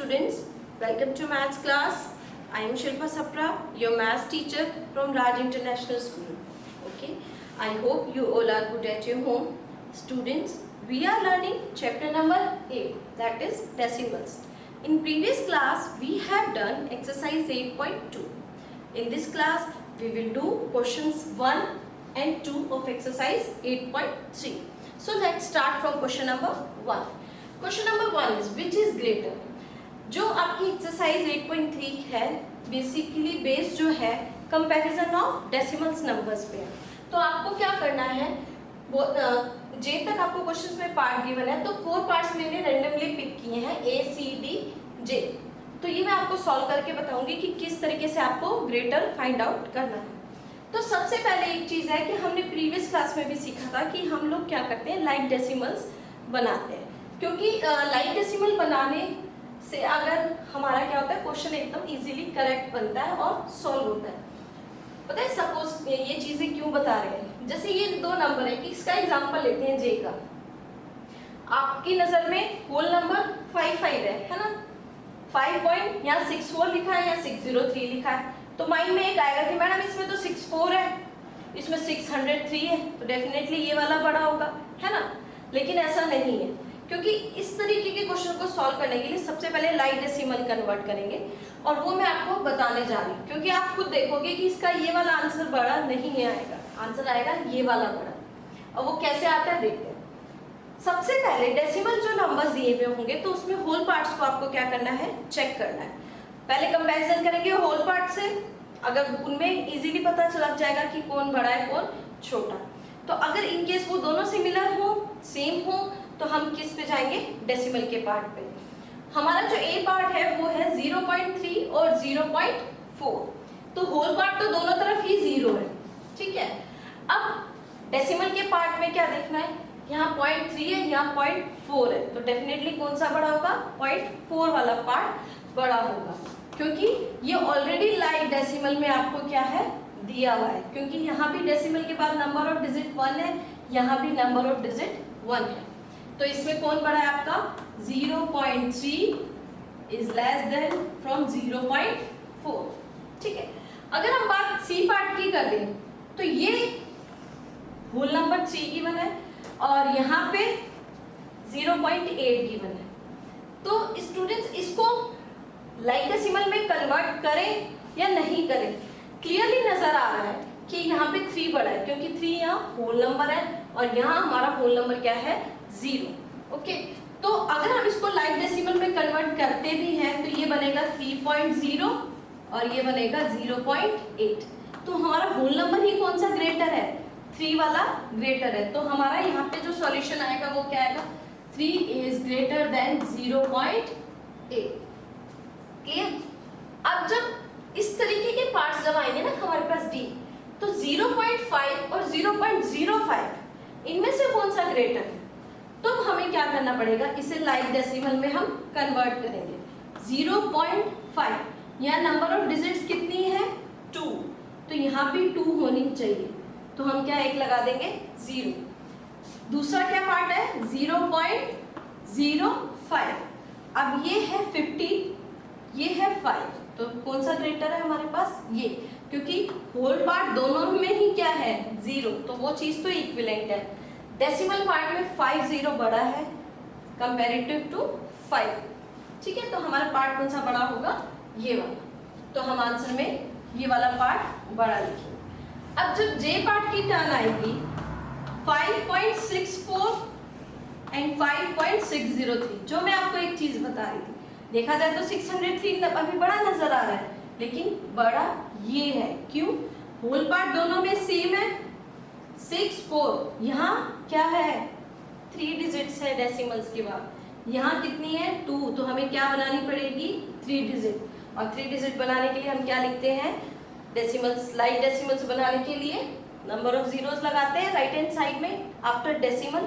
students, welcome to maths class. I am Shilpa Sapra, your maths teacher from Raj International School. Okay, I hope you all are good at your home. Students, we are learning chapter number 8, that is decimals. In previous class, we have done exercise 8.2. In this class, we will do questions 1 and 2 of exercise 8.3. So let's start from question number 1. Question number 1 is which is greater? जो आपकी exercise 8.3 है basically base जो है comparison of decimals numbers पे है। तो आपको क्या करना है, वो जे तक आपको क्वेश्चंस में पार्ट गिवन है, तो 4 पार्ट्स मैंने रैंडमली पिक किए हैं A, C, D, J। तो ये मैं आपको सॉल्व करके बताऊंगी कि किस तरीके से आपको ग्रेटर फाइंड आउट करना है। तो सबसे पहले एक चीज़ है कि हमने प्रीवियस क्लास में भी सीखा था कि हम लोग क्या करते हैं, लाइक डेसिमल्स बनाते हैं, क्योंकि लाइक डेसिमल बनाने से अगर हमारा क्या होता है, क्वेश्चन एकदम इजीली करेक्ट बनता है और सॉल्व होता है। पता है सपोज ये चीज़ें क्यों बता रहे हैं, जैसे ये 2 नंबर है कि इसका एग्जांपल लेते हैं जे का। आपकी नज़र में होल नंबर 5 है ना, 5 पॉइंट यहाँ 64 लिखा है या 603 लिखा है, तो माइंड में एक आएगा कि मैडम इसमें तो 64 है, इसमें 603 है, तो डेफिनेटली ये वाला बड़ा होगा, है ना। लेकिन ऐसा नहीं है, क्योंकि इस तरीके के क्वेश्चन को सॉल्व करने के लिए सबसे पहले लाइक डेसिमल कन्वर्ट करेंगे, और वो मैं आपको बताने जा रही हूँ, क्योंकि आप खुद देखोगे कि इसका ये वाला आंसर बड़ा नहीं आएगा, आंसर आएगा ये वाला बड़ा। और वो कैसे आता है देखते हैं। सबसे पहले डेसिमल जो नंबर्स दिए हुए होंगे तो उसमें होल पार्ट्स को आपको क्या करना है, चेक करना है। पहले कंपैरिजन करेंगे होल पार्ट से, अगर उनमें इजीली पता चल जाएगा कि कौन बड़ा है कौन छोटा। तो अगर इनकेस वो दोनों सिमिलर हो, सेम हो, तो हम किस पे जाएंगे, डेसिमल के पार्ट पे। हमारा जो ए पार्ट है वो है 0.3 और 0.4, तो होल पार्ट तो दोनों तरफ ही 0 है, ठीक है। अब डेसिमल के पार्ट में क्या देखना है, यहाँ 0.3 है, यहाँ 0.4 है, तो डेफिनेटली कौन सा बड़ा होगा, 0.4 वाला पार्ट बड़ा होगा, क्योंकि ये ऑलरेडी लाइक डेसिमल में आपको क्या है, दिया हुआ है। क्योंकि यहाँ भी डेसिमल के बाद नंबर ऑफ डिजिट 1 है, यहाँ भी नंबर ऑफ डिजिट 1 है, तो इसमें कौन बड़ा है आपका, 0.3 इज लेस देन फ्रॉम 0.4, ठीक है। अगर हम बात सी पार्ट की कर दें, तो ये होल नंबर 3 गिवन है और यहाँ पे 0.8 गिवन है। तो स्टूडेंट्स इसको लाइक डेसिमल में कन्वर्ट करें या नहीं करें, क्लियरली नजर आ रहा है कि यहाँ पे 3 बड़ा है, क्योंकि 3 यहाँ होल नंबर है और यहाँ हमारा होल नंबर क्या है, 0। ओके, तो अगर हम इसको लाइक डेसिमल में कन्वर्ट करते भी हैं तो ये बनेगा 3.0 और ये बनेगा 0.8। तो हमारा होल नंबर ही कौन सा ग्रेटर है, 3 वाला ग्रेटर है। तो हमारा यहाँ पे जो सॉल्यूशन आएगा वो क्या आएगा, 3 इज ग्रेटर देन 0.8। क्लियर। अब जब इस तरीके के पार्ट्स जब आएंगे ना हमारे पास डी, तो 0.5 और 0.05 इनमें से कौन सा ग्रेटर है, तो हमें क्या करना पड़ेगा, इसे लाइक डेसिमल में हम कन्वर्ट करेंगे। 0.5 यहाँ नंबर ऑफ डिजिट्स कितनी है, 2, तो यहाँ भी 2 होनी चाहिए, तो हम क्या एक लगा देंगे 0। दूसरा क्या पार्ट है, 0.05। अब ये है 50, ये है 5, तो कौन सा ग्रेटर है हमारे पास, ये, क्योंकि होल पार्ट दोनों में ही क्या है, 0, तो वो चीज तो इक्विवेलेंट है। डेसिमल पार्ट में 5 0 बड़ा है कंपैरेटिव टू 5, ठीक है। तो हमारा पार्ट कौन सा बड़ा होगा, ये वाला, तो हम आंसर में ये वाला पार्ट बड़ा लिखेंगे। अब जब जे पार्ट की टर्न आएगी, 5.64 एंड 5.603, जो मैं आपको एक चीज बता रही थी, देखा जाए तो 603 अभी बड़ा नजर आ रहा है, लेकिन बड़ा ये है, क्यों, होल पार्ट दोनों में सेम है। 64 यहाँ क्या है, 3 डिजिट्स है डेसिमल्स के बाद, यहाँ कितनी है, 2, तो हमें क्या बनानी पड़ेगी, 3 डिजिट, और 3 डिजिट बनाने के लिए हम क्या लिखते हैं, डेसिमल्स, लाइक डेसिमल्स बनाने के लिए नंबर ऑफ जीरोस लगाते हैं राइट हैंड साइड में आफ्टर डेसिमल।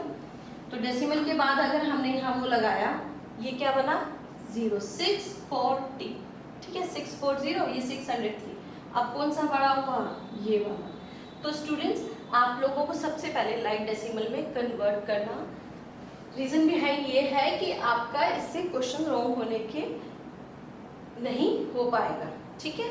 तो डेसिमल के बाद अगर हमने यहाँ वो लगाया, ये क्या बना, 0, 640, ठीक है, 640, ये 603। अब कौन सा बड़ा हुआ, ये वाला। तो स्टूडेंट्स आप लोगों को सबसे पहले लाइक डेसिमल में कन्वर्ट करना, रीजन बिहाइंड ये है कि आपका इससे क्वेश्चन रॉन्ग होने के नहीं हो पाएगा। ठीक है,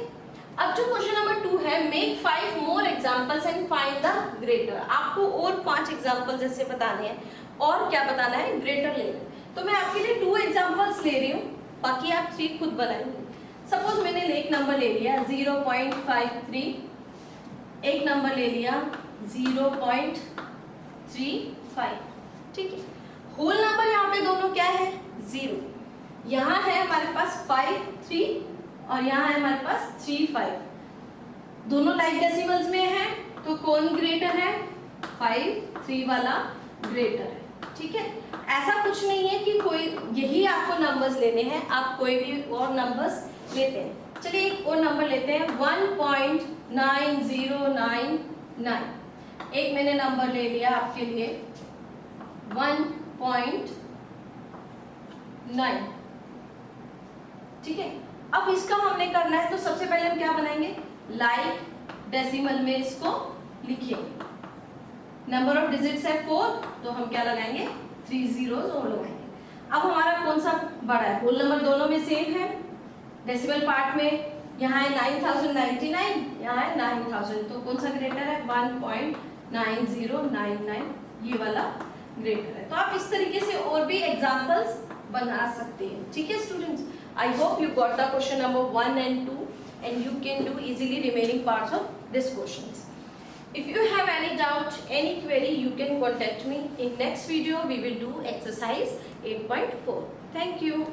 अब जो क्वेश्चन नंबर 2 है, make 5 more examples and find the greater. आपको और 5 एग्जांपल्स ऐसे बताने हैं और क्या बताना है, ग्रेटर लेवल। तो मैं आपके लिए 2 एग्जांपल्स ले रही हूँ, बाकी आप 3 खुद बनाएंगे। सपोज मैंने एक नंबर ले लिया 0.53, एक नंबर ले लिया 0.35। ठीक है, होल नंबर यहाँ पे दोनों क्या है, 0। यहाँ है हमारे पास 5 3 और यहाँ है हमारे पास 3 5। दोनों लाइक डेसिमल्स में है, तो कौन ग्रेटर है, 5 3 वाला ग्रेटर है। ठीक है, ऐसा कुछ नहीं है कि कोई यही आपको नंबर्स लेने हैं, आप कोई भी और नंबर्स लेते हैं। चलिए एक और नंबर लेते हैं 1.9099। एक मैंने नंबर ले लिया आपके लिए 1.9। ठीक है, अब इसका हमने करना है, तो सबसे पहले हम क्या बनाएंगे, लाइक डेसिमल में इसको लिखेंगे। नंबर ऑफ डिजिट्स है 4, तो हम क्या लगाएंगे, 3 zeros और लगाएंगे। अब हमारा कौन सा बड़ा है, होल नंबर दोनों में सेम है, डेसिमल पार्ट में यहाँ है 9099, यहाँ है 9000, तो कौन सा ग्रेटर है, 1.9099, ये वाला ग्रेटर है। तो आप इस तरीके से और भी एग्जांपल्स बना सकते हैं। ठीक है students, I hope you got the question number 1 and 2 and you can do easily remaining parts of this questions. If you have any doubt, any query, you can contact me. In next video we will do exercise 8.4. Thank you.